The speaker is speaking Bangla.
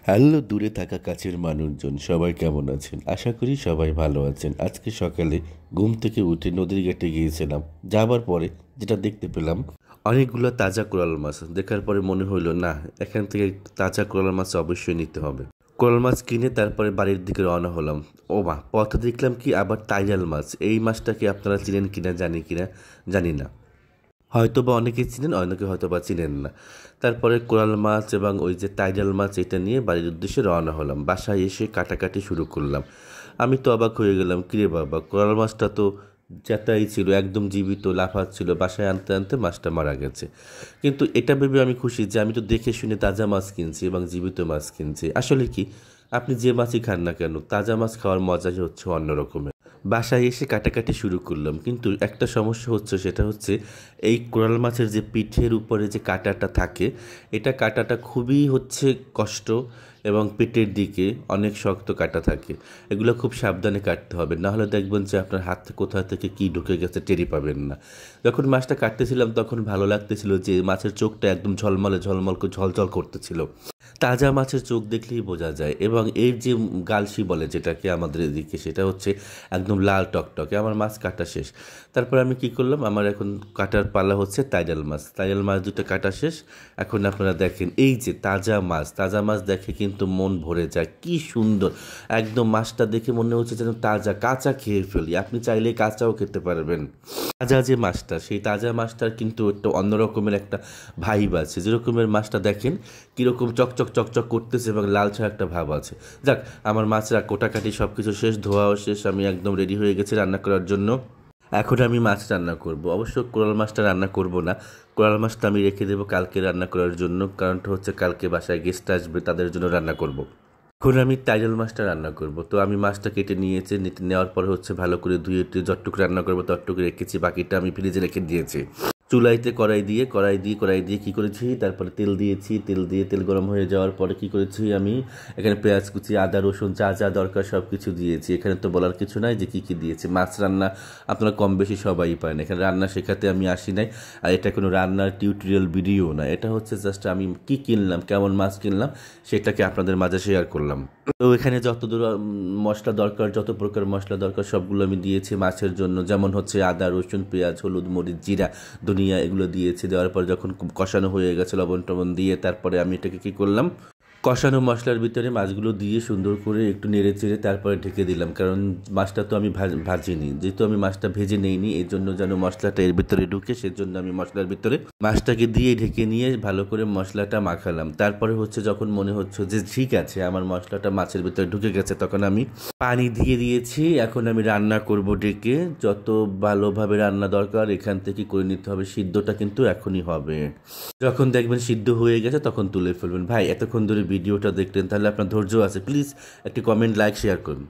হ্যালো দূরে থাকা কাছের মানুষজন সবাই কেমন আছেন? আশা করি সবাই ভালো আছেন। আজকে সকালে ঘুম থেকে উঠে নদীর ঘাটে গিয়েছিলাম। যাবার পরে যেটা দেখতে পেলাম অনেকগুলো তাজা কোরাল মাছ। দেখার পরে মনে হইল না, এখান থেকে তাজা কোরাল মাছ অবশ্যই নিতে হবে। কোরাল মাছ কিনে তারপরে বাড়ির দিকে রওনা হলাম। ও মা, পথে দেখলাম কি আবার টাইডাল মাছ। এই মাছটাকে আপনারা চিনেন কিনা জানি না। হয়তোবা অনেকে চিনেন, অনেকে হয়তোবা চিনেন না। তারপরে কোরাল মাছ এবং ওই যে টাইডাল মাছ এটা নিয়ে বাড়ির উদ্দেশ্যে রওনা হলাম। বাসায় এসে কাটাকাটি শুরু করলাম। আমি তো অবাক হয়ে গেলাম, কিরে বাবা, কোরাল মাছটা তো জ্যাঠাই ছিল, একদম জীবিত লাফাচ্ছিল। বাসায় আনতে আনতে মাছটা মারা গেছে। কিন্তু এটা ভেবে আমি খুশি যে আমি তো দেখে শুনে তাজা মাছ কিনছি এবং জীবিত মাছ কিনছি। আসলে কি, আপনি যে মাছই খান না কেন, তাজা মাছ খাওয়ার মজাই হচ্ছে অন্যরকমের। বাসায় এসে কাটাকাটি শুরু করলাম, কিন্তু একটা সমস্যা হচ্ছে, সেটা হচ্ছে এই কোরাল মাছের যে পিঠের উপরে যে কাঁটাটা থাকে, এটা কাটাটা খুবই হচ্ছে কষ্ট, এবং পেটের দিকে অনেক শক্ত কাটা থাকে। এগুলো খুব সাবধানে কাটতে হবে, নাহলে দেখবেন যে আপনার হাত কোথা থেকে কী ঢুকে গেছে টেরি পাবেন না। যখন মাছটা কাটতেছিলাম তখন ভালো লাগতেছিল যে মাছের চোখটা একদম ঝলমলে ঝলমল করে ঝলঝল করতেছিল। তাজা মাছের চোখ দেখলেই বোঝা যায়। এবং এর যে গালসি বলে যেটাকে আমাদের এদিকে, সেটা হচ্ছে একদম লাল টকটকে। আমার মাছ কাটা শেষ। তারপর আমি কি করলাম, আমার এখন কাটার পালা হচ্ছে টাইডাল মাছ। টাইডাল মাছ দুটো কাটা শেষ। এখন আপনারা দেখেন এই যে তাজা মাছ দেখে কিন্তু মন ভরে যায়, কি সুন্দর। একদম মাছটা দেখে মনে হচ্ছে যেন তাজা, কাঁচা খেয়ে ফেলি। আপনি চাইলে কাঁচাও খেতে পারবেন। তাজা যে মাছটা, সেই তাজা মাছটার কিন্তু একটা অন্যরকমের একটা ভাইব আছে। যেরকমের মাছটা দেখেন কীরকম চকচক চকচক করতেছে এবং লালচা একটা ভাব আছে। যাক, আমার মাছরা কোটাকাটি সব কিছু শেষ, ধোয়াও শেষ। আমি একদম রেডি হয়ে গেছি রান্না করার জন্য। এখন আমি মাছ রান্না করব। অবশ্য কোরাল মাছটা রান্না করব না। কোরাল মাছটা আমি রেখে দেবো কালকে রান্না করার জন্য। কারণটা হচ্ছে কালকে বাসায় গেস্ট আসবে, তাদের জন্য রান্না করব। এখন আমি টাইডাল মাছটা রান্না করব। তো আমি মাছটা কেটে নিয়েছি, নেওয়ার পরে হচ্ছে ভালো করে ধুয়ে যতটুকু রান্না করবো ততটুকু রেখেছি, বাকিটা আমি ফ্রিজে রেখে দিয়েছি। চুলাইতে কড়াই দিয়ে কি করেছি, তারপরে তেল দিয়েছি। তেল গরম হয়ে যাওয়ার পরে কি করেছি, আমি এখানে পেঁয়াজ কুচি, আদা রসুন যা যা দরকার সব কিছু দিয়েছি। এখানে তো বলার কিছু নাই যে কী কী দিয়েছি। মাছ রান্না আপনারা কম বেশি সবাই পারেন, এখানে রান্না শেখাতে আমি আসি নাই। আর এটা কোনো রান্নার টিউটোরিয়াল ভিডিও না, এটা হচ্ছে জাস্ট আমি কি কিনলাম, কেমন মাছ কিনলাম, সেটাকে আপনাদের মাঝে শেয়ার করলাম। তো এখানে যত দূর মশলা দরকার, যত প্রকার মশলা দরকার সবগুলো আমি দিয়েছি মাছের জন্য। যেমন হচ্ছে আদা রসুন পেঁয়াজ হলুদ মরিচ জিরা ধনিয়া, এগুলো দিয়েছি। দেওয়ার পর যখন কষানো হয়ে গেছে লবণ টবণ দিয়ে, তারপরে আমি এটাকে কী করলাম, কষানো মশলার ভিতরে মাছগুলো দিয়ে সুন্দর করে একটু নেড়ে চেড়ে তারপরে ঢেকে দিলাম। কারণ মাছটা তো আমি ভাজিনি, যেহেতু আমি মাছটা ভেজে নেইনি, এর জন্য যেন মশলাটা এর ভিতরে ঢুকে, সেজন্য আমি মশলার ভিতরে মাছটাকে দিয়ে ঢেকে নিয়ে ভালো করে মশলাটা মাখালাম। তারপরে হচ্ছে যখন মনে হচ্ছে যে ঠিক আছে আমার মশলাটা মাছের ভিতরে ঢুকে গেছে, তখন আমি পানি দিয়ে দিয়েছি। এখন আমি রান্না করব ডেকে। যত ভালোভাবে রান্না দরকার এখান থেকে করে নিতে হবে। সিদ্ধটা কিন্তু এখনই হবে। যখন দেখবেন সিদ্ধ হয়ে গেছে তখন তুলে ফেলবেন। ভাই, এতক্ষণ ধরে ভিডিওটা দেখলেন, তাহলে আপনার ধৈর্য আছে, প্লিজ একটি কমেন্ট লাইক শেয়ার করুন।